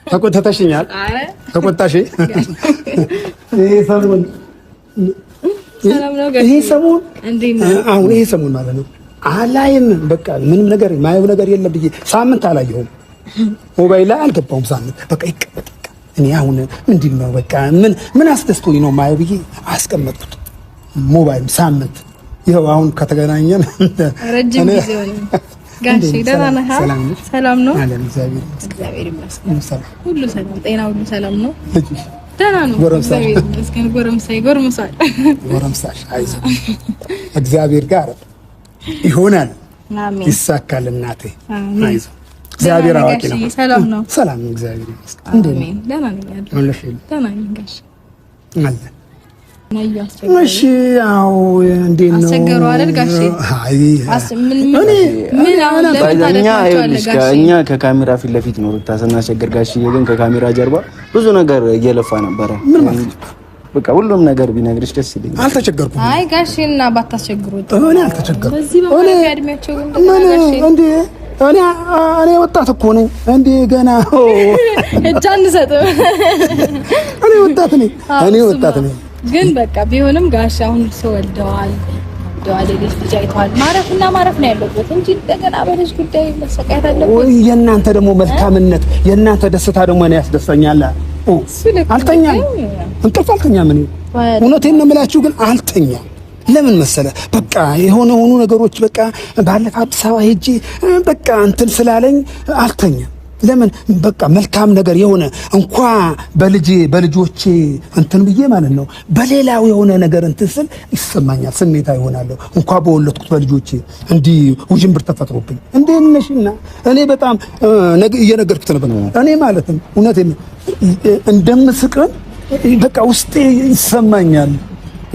ተቆጥተሽኛል። ተቆጣሽ። ይሄ ሰሞን አሁን ይሄ ሰሞን ማለት ነው አላይም። በቃ ምንም ነገር ማየው ነገር የለም ብዬ ሳምንት አላየሁም። ሞባይል ላይ አልገባሁም ሳምንት። በቃ ይቀበል። እኔ አሁን ምንድነው በቃ ምን አስደስቶኝ ነው ማየው ብዬ አስቀመጥኩት ሞባይል ሳምንት። ይኸው አሁን ከተገናኘን ረጅም ጊዜ ሆነ። ጋሼ ደህና ነህ? ሰላም ነው? እግዚአብሔር ይመስገን። ሁሉ ሰላም፣ ጤና ሁሉ ሰላም ነው? ደህና ነው። እግዚአብሔር ይመስገን። ጎረምሳሽ አይዞህ፣ እግዚአብሔር ጋር ይሆናል፣ ይሳካል። እናቴ አይዞህ፣ እግዚአብሔር አዋቂ ነው። ሰላም ነው? ሰላም ነው፣ እግዚአብሔር ይመስገን። አሜን። ደህና ነኝ። ደህና ነኝ ጋሼ። አለ እሺ። ያው እንዴት ነው አስቸገሩ አይደል ጋሼ? አይ እኛ ከካሜራ ፊት ለፊት ነው ታሰናሸገር ጋሼ፣ ግን ከካሜራ ጀርባ ብዙ ነገር እየለፋ ነበረ። በቃ ሁሉም ነገር ቢነግርሽ ደስ ይለኛል። አልተቸገርኩም። አይ ጋሼና ባታስቸግሩት። እኔ አልተቸገርኩም። በዚህ በኋላ እድሜያቸው እንዴ እኔ ወጣት እኮ ነኝ እንዴ ገና እጅ አንሰጥም። እኔ ወጣት ነኝ። ግን በቃ ቢሆንም ጋሽ አሁን ሰው ወልደዋል ልጅ አይተዋል። ማረፍ ነው ያለበት እንጂ እንደገና በልጅ ጉዳይ መሰቃየት አለበት ወይ? የእናንተ ደግሞ መልካምነት የእናንተ ደስታ ደግሞ እኔ ያስደስተኛል። አልተኛም፣ እንቅልፍ አልተኛም። እኔ እውነቴን ነው የምላችሁ፣ ግን አልተኛም። ለምን መሰለ በቃ የሆኑ ነገሮች በቃ ባለፈ አዲስ አበባ ሄጄ በቃ እንትን ስላለኝ አልተኛም። ለምን በቃ መልካም ነገር የሆነ እንኳን በልጆቼ እንትን ብዬ ማለት ነው በሌላው የሆነ ነገር እንትን ስል ይሰማኛል፣ ስሜታ ይሆናለሁ። እንኳን በወለድኩት በልጆቼ እንዲህ ውዥንብር ተፈጥሮብኝ እንዴት ነሽና እኔ በጣም እየነገርኩት ነበር። እኔ ማለትም እውነቴን እንደምስቅም በቃ ውስጤ ይሰማኛል።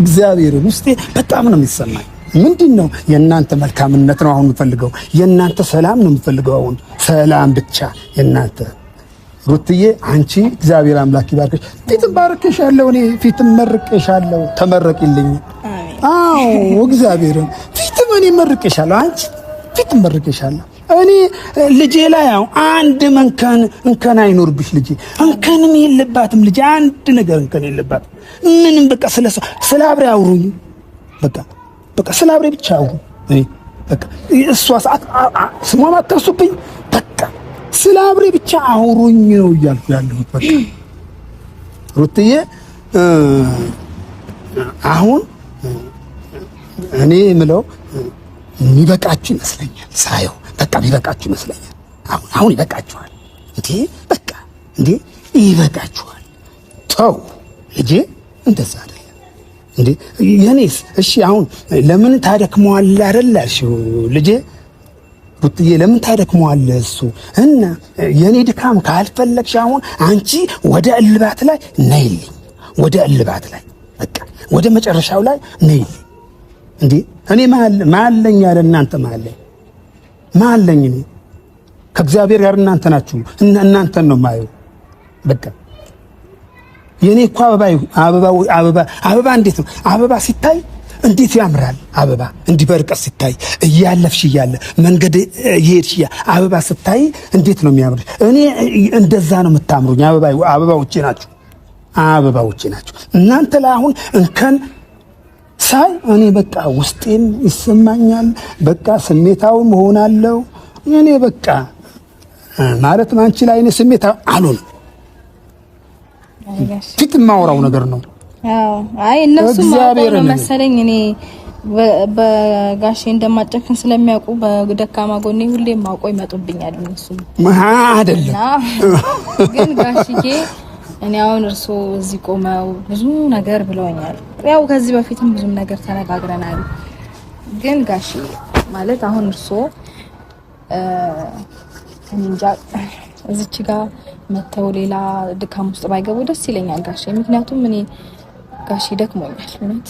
እግዚአብሔር ውስጤ በጣም ነው የሚሰማኝ። ምንድነው የእናንተ መልካምነት ነው አሁን የምፈልገው፣ የእናንተ ሰላም ነው የምፈልገው። አሁን ሰላም ብቻ የእናንተ ሩትዬ፣ አንቺ እግዚአብሔር አምላክ ይባርክሽ። ፊትም ባርክሻለሁ፣ እኔ ፊትም መርቄሻለሁ። ተመረቂልኝ። አዎ እግዚአብሔርን ፊትም እኔ መርቄሻለሁ፣ አንቺ ፊትም መርቄሻለሁ። እኔ ልጄ ላይ ያው አንድ እንከን አይኖርብሽ ልጄ፣ እንከንም የለባትም ልጄ፣ አንድ ነገር እንከን የለባትም። ምንም በቃ ስለ አብሬ አውሩኝ በቃ ስለ አብሬ ብቻ አውሩ። በቃ እሷ ሰዓት ስሟን አትርሱብኝ። በቃ ስለ አብሬ ብቻ አውሩኝ ነው እያልኩ ያለሁት። በቃ ሩትዬ አሁን እኔ የምለው የሚበቃችሁ ይመስለኛል። ሳየው በቃ የሚበቃችሁ ይመስለኛል። አሁን ይበቃችኋል እንዴ? በቃ እንዴ ይበቃችኋል። ተው ልጄ፣ እንደዛ አይደለም እንዴ የኔስ። እሺ አሁን ለምን ታደክመዋለህ አይደል አልሽው ልጄ። ሩትዬ ለምን ታደክመዋለህ እሱ እና የኔ ድካም ካልፈለግሽ አሁን አንቺ ወደ እልባት ላይ ነይልኝ፣ ወደ እልባት ላይ በቃ ወደ መጨረሻው ላይ ነይልኝ። እንዴ እኔ ማለኝ ያለ እናንተ ማለኝ እኔ ከእግዚአብሔር ጋር እናንተ ናችሁ። እናንተን ነው የማየው። በቃ የኔ እኮ አበባ እንዴት ነው አበባ ሲታይ እንዴት ያምራል። አበባ እንዲህ በርቀት ሲታይ እያለፍሽ እያለ መንገድ እየሄድሽ አበባ ስታይ እንዴት ነው የሚያምር። እኔ እንደዛ ነው የምታምሩኝ። አበባዎቼ ናችሁ እናንተ ላይ አሁን እንከን ሳይ እኔ በቃ ውስጤም ይሰማኛል። በቃ ስሜታው መሆናለሁ እኔ በቃ ማለት አንቺ ላይ እኔ ስሜታው አልሆንም። ፊት የማወራው ነገር ነው። አዎ አይ እነሱ ማቆም መሰለኝ። እኔ በጋሼ እንደማጨክን ስለሚያውቁ በደካማ ጎኔ ሁሌ ማቆ ይመጡብኛል። እነሱ አይደለም ግን ጋሽዬ እኔ አሁን እርሶ እዚህ ቆመው ብዙ ነገር ብለውኛል። ያው ከዚህ በፊትም ብዙ ነገር ተነጋግረናል። ግን ጋሼ ማለት አሁን እርሶ እንጃ እዚች ጋር መተው ሌላ ድካም ውስጥ ባይገቡ ደስ ይለኛል ጋሼ። ምክንያቱም እኔ ጋሼ ደክሞኛል፣ እውነት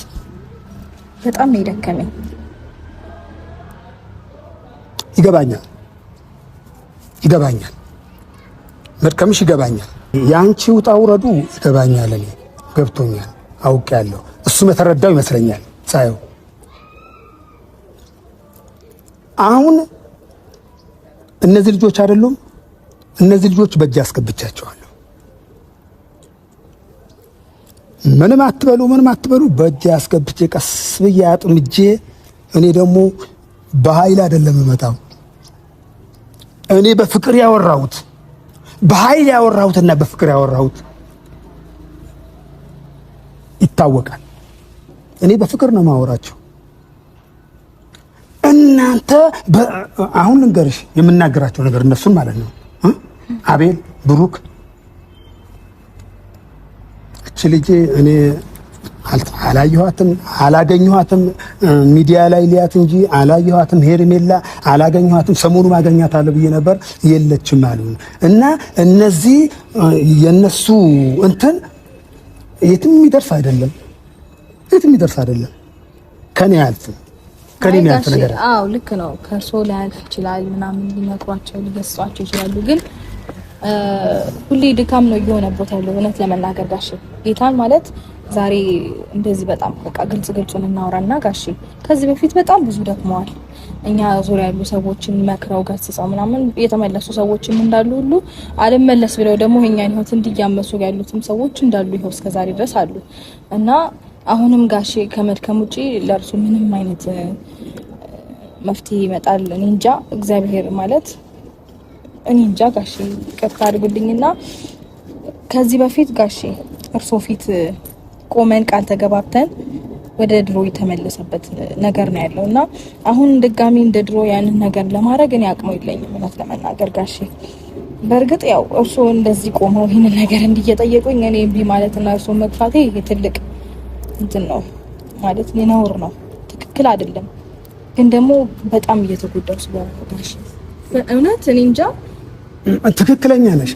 በጣም ነው የደከመኝ። ይገባኛል መድከምሽ ይገባኛል። ያንቺ ውጣ ውረዱ ይገባኛል። እኔ ገብቶኛል፣ አውቄያለሁ። እሱም የተረዳው ይመስለኛል ሳየው። አሁን እነዚህ ልጆች አይደሉም? እነዚህ ልጆች በእጅ አስገብቻቸዋለሁ። ምንም አትበሉ በእጅ አስገብቼ ቀስ ብዬ አጥምጄ እኔ ደግሞ በኃይል አይደለም የምመጣው። እኔ በፍቅር ያወራሁት በኃይል ያወራሁትና በፍቅር ያወራሁት ይታወቃል። እኔ በፍቅር ነው ማወራቸው። እናንተ አሁን ልንገርሽ የምናገራቸው ነገር እነሱን ማለት ነው። አቤል ብሩክ እቺ ልጅ እኔ አላየኋትም አላገኘኋትም። ሚዲያ ላይ ሊያት እንጂ አላየኋትም። ሄርሜላ አላገኘኋትም። ሰሞኑ ማገኛታለሁ ብዬ ነበር የለችም አሉ እና እነዚህ የነሱ እንትን የትም የሚደርስ አይደለም። ከኔ ያልፍ ከኔ ያልፍ ነገር አዎ ልክ ነው። ከሶ ላይ ያልፍ ይችላል ምናምን ሊመክሯቸው ሊገስጿቸው ይችላሉ። ግን ሁሌ ድካም ነው እየሆነበት ያለው እውነት ለመናገር ጋሽ ጌታን ማለት ዛሬ እንደዚህ በጣም በቃ ግልጹን እናወራና ጋሽ ከዚህ በፊት በጣም ብዙ ደክመዋል። እኛ ዙሪያ ያሉ ሰዎችን መክረው ገስጸው ምናምን የተመለሱ ሰዎችም እንዳሉ ሁሉ አልመለስ ብለው ደግሞ የኛን ህይወት እንዲያመሱ ያሉትም ሰዎች እንዳሉ ይኸው እስከዛሬ ድረስ አሉ እና አሁንም ጋሽ ከመድከም ውጪ ለእርሱ ምንም አይነት መፍትሄ ይመጣል እኔ እንጃ። እግዚአብሔር ማለት እኔ እንጃ ጋሽ ይቅርታ አድርጉልኝና ከዚህ በፊት ጋሽ እርሶ ፊት ቆመን ቃል ተገባብተን ወደ ድሮ የተመለሰበት ነገር ነው ያለውና አሁን ድጋሚ እንደ ድሮ ያንን ነገር ለማድረግ እኔ አቅሙ የለኝም እውነት ለመናገር ጋሽ። በእርግጥ ያው እርሶ እንደዚህ ቆመው ይሄንን ነገር እንዲየጠየቁኝ እኔ እምቢ ማለትና እርሶ መግፋቴ ይሄ ትልቅ እንትን ነው ማለት የነውር ነው፣ ትክክል አይደለም። ግን ደግሞ በጣም እየተጎዳው ስለሆነ ጋሽ በእውነት እኔ እንጃ። ትክክለኛ ነሽ።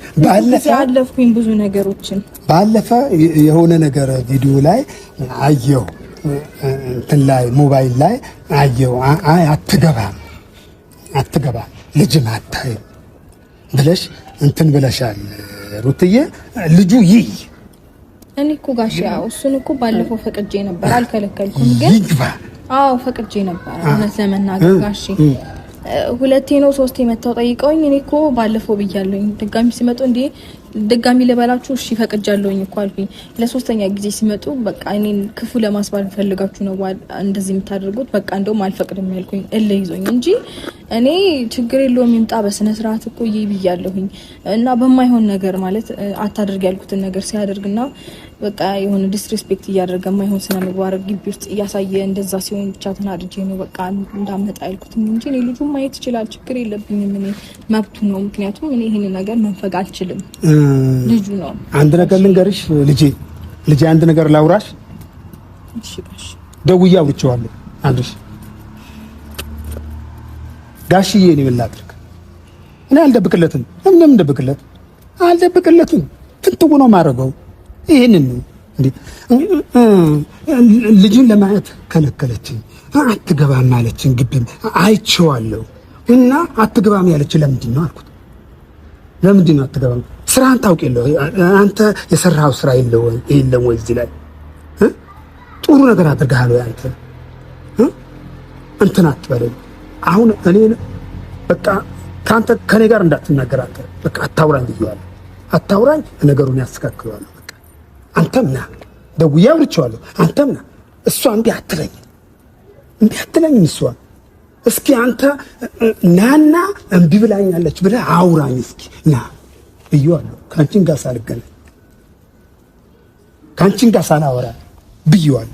ያለፍኩኝ ብዙ ነገሮችን ባለፈ የሆነ ነገር ቪዲዮ ላይ አየው እንትን ላይ ሞባይል ላይ አየው። አትገባም ልጅም አታይም ብለሽ እንትን ብለሻል ሩትዬ። ልጁ ይይ እኔ እኮ ጋሽ ያው እሱን እኮ ባለፈው ፈቅጄ ነበር አልከለከልኩም። ግን አዎ ፈቅጄ ነበር እውነት ለመናገር ጋሽ። ሁለቴ ነው ሶስቴ መጣው ጠይቀውኝ እኔ እኮ ባለፈው ብያለሁኝ ድጋሚ ሲመጡ እንዴ ድጋሚ ለበላችሁ እሺ ፈቅጃለሁኝ እኮ አልኩኝ። ለሶስተኛ ጊዜ ሲመጡ በቃ እኔን ክፉ ለማስባል ፈልጋችሁ ነው እንደዚህ የምታደርጉት በቃ እንደውም አልፈቅድም ያልኩኝ እልህ ይዞኝ እንጂ እኔ ችግር የለውም ይምጣ በስነ ስርዓት እኮ ይብያለሁኝ። እና በማይሆን ነገር ማለት አታድርግ ያልኩትን ነገር ሲያደርግና በቃ የሆነ ዲስሪስፔክት እያደረገ ማይሆን ስነ ምግባር ግቢ ውስጥ እያሳየ እንደዛ ሲሆን ብቻ ተናድጄ ነው በቃ እንዳመጣ ያልኩት እንጂ እኔ ልጁን ማየት ይችላል ችግር የለብኝም። እኔ መብቱ ነው ምክንያቱም እኔ ይሄን ነገር መንፈግ አልችልም። ልጁ ነው። አንድ ነገር ልንገርሽ ልጄ አንድ ነገር ላውራሽ። እሺ ጋሽ ደውዬ አውርቼዋለሁ። አንድሽ ጋሽዬ እኔ ምን ላድርግ? እኔ አልደብቅለትም። ምንም አልደብቅለትም። ፍንትው ነው ማረገው። ይሄንን ነው እንዴ ልጅን ለማየት ከለከለችኝ። አትገባም አለችኝ። ግቢም አይቼዋለሁ እና አትገባም ያለችኝ ለምንድን ነው አልኩት። ለምንድን ነው አትገባም? ስራን ታውቅ የለው አንተ የሰራው ስራ የለም ወይ እዚህ ላይ ጥሩ ነገር አድርገሃል ወይ አንተ እንትን አትበለኝ። አሁን እኔ በቃ ካንተ ከኔ ጋር እንዳትናገር አንተ በቃ አታውራኝ ብዬዋለሁ። አታውራኝ ነገሩን ያስተካክለዋለሁ። በቃ አንተም ና ደውዬ አውርቼዋለሁ። አንተም ና እሷ እምቢ አትለኝ እሷ እስኪ አንተ ናና እምቢ ብላኛለች ብለህ አውራኝ እስኪ ና ብዬዋለሁ። ካንቺን ጋር ሳልገናኝ ካንቺን ጋር ሳላወራ ብዬዋለሁ።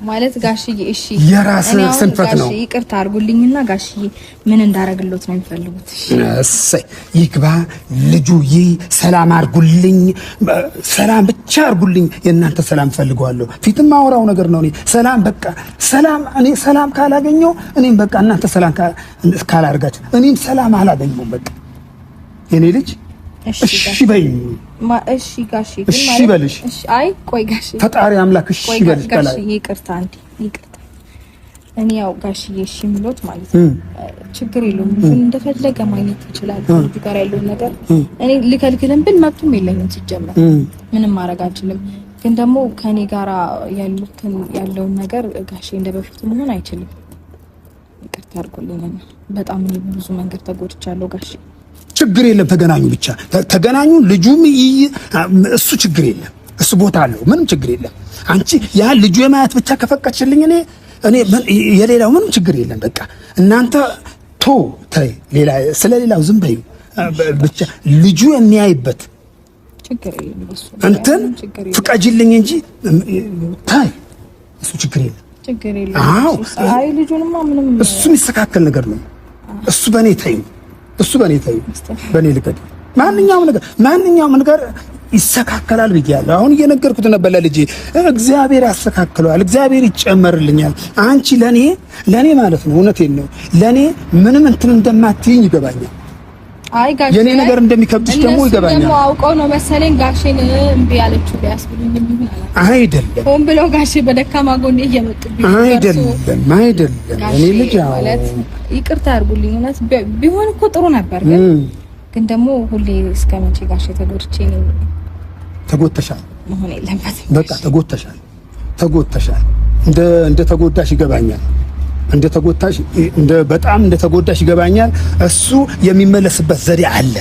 ማለት ጋሽዬ እሺ የራስ ስንፈት ነው። ይቅርታ አድርጉልኝና ጋሽዬ ምን እንዳረግሎት ነው የሚፈልጉት? እሰይ ይግባ ልጁ ሰላም አድርጉልኝ፣ ሰላም ብቻ አድርጉልኝ። የእናንተ ሰላም ፈልገዋለሁ። ፊትም ማወራው ነገር ነው። እኔ ሰላም በቃ ሰላም እኔ ሰላም ካላገኘው እኔም በቃ እናንተ ሰላም ካላደርጋችሁ እኔም ሰላም አላገኘውም። በቃ የኔ ልጅ እሺ በይ እሺ ጋሽ ግን ማለት እሺ በልሽ። እሺ አይ ቆይ ጋሽ ፈጣሪ አምላክ እሺ በልሽ። ጋሽ ይቅርታ እኔ ያው ጋሽዬ እሺ ምሎት ማለት ነው ችግር የለውም። እንደፈለገ ማግኘት ይችላል። ልጁ ጋር ያለው ነገር እኔ ልከልክልም ብል መብቱም የለኝም ሲጀመር ምንም ማድረግ አልችልም። ግን ደግሞ ከኔ ጋር ያለውን ነገር ጋሽ እንደበፊቱ መሆን አይችልም። ይቅርታ አድርጉልኝ። በጣም ብዙ መንገድ ተጎድቻለሁ ጋሼ። ችግር የለም ተገናኙ፣ ብቻ ተገናኙ። ልጁም እሱ ችግር የለም እሱ ቦታ አለው፣ ምንም ችግር የለም። አንቺ ያ ልጁ የማያት ብቻ ከፈቀድሽልኝ እኔ የሌላው ምንም ችግር የለም። በቃ እናንተ ተይ፣ ሌላ ስለሌላው ዝም በዩ። ብቻ ልጁ የሚያይበት ችግር የለም። እሱ እንትን ፍቀጅልኝ እንጂ ታይ፣ እሱ ችግር የለም። ችግር የለም። አዎ አይ ልጁንማ ምንም እሱ የሚስተካከል ነገር ነው። እሱ በኔ ተይው፣ እሱ በኔ ተይው፣ በኔ ልቀድ። ማንኛውም ነገር ይስተካከላል ብያለሁ። አሁን እየነገርኩት ነበር ለልጄ። እግዚአብሔር ያስተካክለዋል፣ እግዚአብሔር ይጨመርልኛል። አንቺ ለኔ ማለት ነው፣ እውነቴን ነው፣ ለኔ ምንም እንትን እንደማትይኝ ይገባኛል። አይ ጋሼ የኔ ነገር እንደሚከብድሽ ደግሞ ይገባኛል። ደግሞ አውቀው ነው መሰለኝ ጋሼን እምቢ ያለችው ቢያስብልኝ አይደለም። ሆን ብለው ጋሼ በደካማ ጎኔ እየመጡብኝ አይደለም። እኔ ልጅ ማለት ይቅርታ አድርጉልኝ። እውነት ቢሆን እኮ ጥሩ ነበር፣ ግን ደግሞ ሁሌ እስከመቼ ጋሼ ተጎድቼ ነው? ተጎድተሻል፣ መሆን የለበትም። በቃ ተጎድተሻል። እንደ ተጎዳሽ ይገባኛል። በጣም እንደ ተጎዳሽ ይገባኛል። እሱ የሚመለስበት ዘዴ አለ።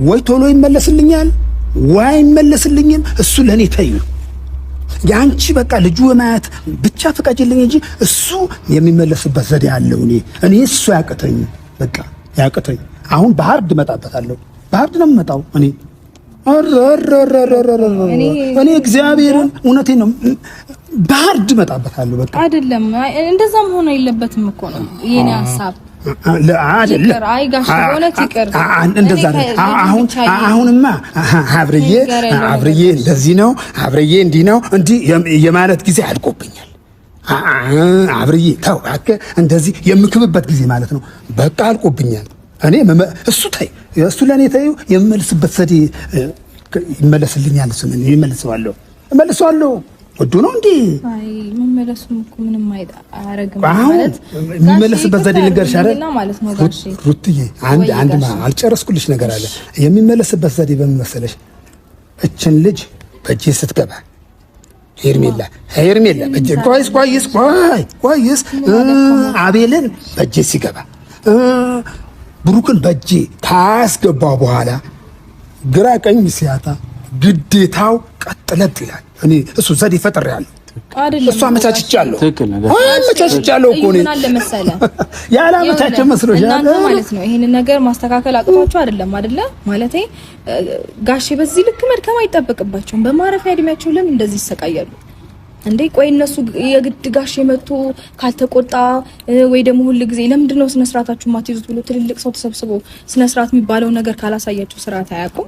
ወይ ቶሎ ይመለስልኛል ወይ አይመለስልኝም። እሱ ለኔ ተይው። ያንቺ በቃ ልጁ የማያት ብቻ ፍቀጅልኝ እንጂ እሱ የሚመለስበት ዘዴ አለው። እኔ እሱ ያቅተኝ፣ በቃ ያቅተኝ። አሁን በሀርድ እመጣበታለሁ። በሀርድ ነው የምመጣው እኔ እኔ እግዚአብሔርን እውነቴን ነው በሀርድ እመጣበታለሁ። በቃ አይደለም እንደዛ መሆን የለበትም እኮ ነው የኔ ሐሳብ። አይደለም አይ ጋሽ እውነት ይቅር እንደዛ ነው። አሁንማ አብርዬ እንደዚህ ነው፣ አብርዬ እንዲህ ነው፣ እንዲህ የማለት ጊዜ አልቆብኛል። አብርዬ ተው እንደዚህ የምክብበት ጊዜ ማለት ነው በቃ አልቆብኛል። እኔ እሱ ታይ እሱ ለኔ ታዩ የምመልስበት ዘዴ ይመለስልኛል። እሱ ምን እመልሰዋለሁ ወዶ ነው እንዴ? አይ መመለሱም እኮ ምንም አያረግም ማለት የሚመለስበት ዘዴ ልንገርሽ አይደል ሩትዬ፣ አንድ አልጨረስኩልሽ ነገር አለ። የሚመለስበት ዘዴ በምን መሰለሽ? እችን ልጅ በእጄ ስትገባ ሄርሜላ በእጄ ቆይስ አቤልን በእጄ ሲገባ ብሩክን በእጄ ካስገባው በኋላ ግራ ቀኝ ሲያጣ ግዴታው ቀጥለት ይላል። እኔ እሱ ዘዴ ፈጥሬያለሁ፣ እሱ አመቻችቻለሁ እኮ ነው። አለ መሰለህ ያላመቻቸ መስሎሻል እናንተ ማለት ነው። ይሄን ነገር ማስተካከል አቅቷቸው አይደለም ማለቴ ጋሼ በዚህ ልክ መድከም አይጠበቅባቸውም። በማረፊያ እድሜያቸው ለምን እንደዚህ ይሰቃያሉ እንዴ? ቆይ እነሱ የግድ ጋሼ መጥቶ ካልተቆጣ ወይ ደግሞ ሁሉ ጊዜ ለምንድን ነው ስነ ስርዓታችሁ ማትይዙት ብሎ ትልልቅ ሰው ተሰብስቦ ስነ ስርዓት የሚባለው ነገር ካላሳያችሁ ስርዓት አያውቁም።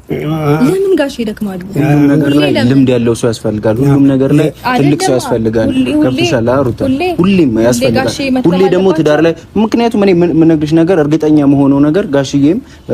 ለምን ጋሼ ይደክማሉ? ሁሉም ነገር ላይ ልምድ ያለው ሰው ያስፈልጋል። ሁሉም ነገር ላይ ትልቅ ሰው ያስፈልጋል። ከፍተሻል አሩታ፣ ሁሌም ያስፈልጋል። ሁሌ ደግሞ ትዳር ላይ ምክንያቱም እኔ የምነግርሽ ነገር እርግጠኛ መሆነው ነገር ጋሽዬም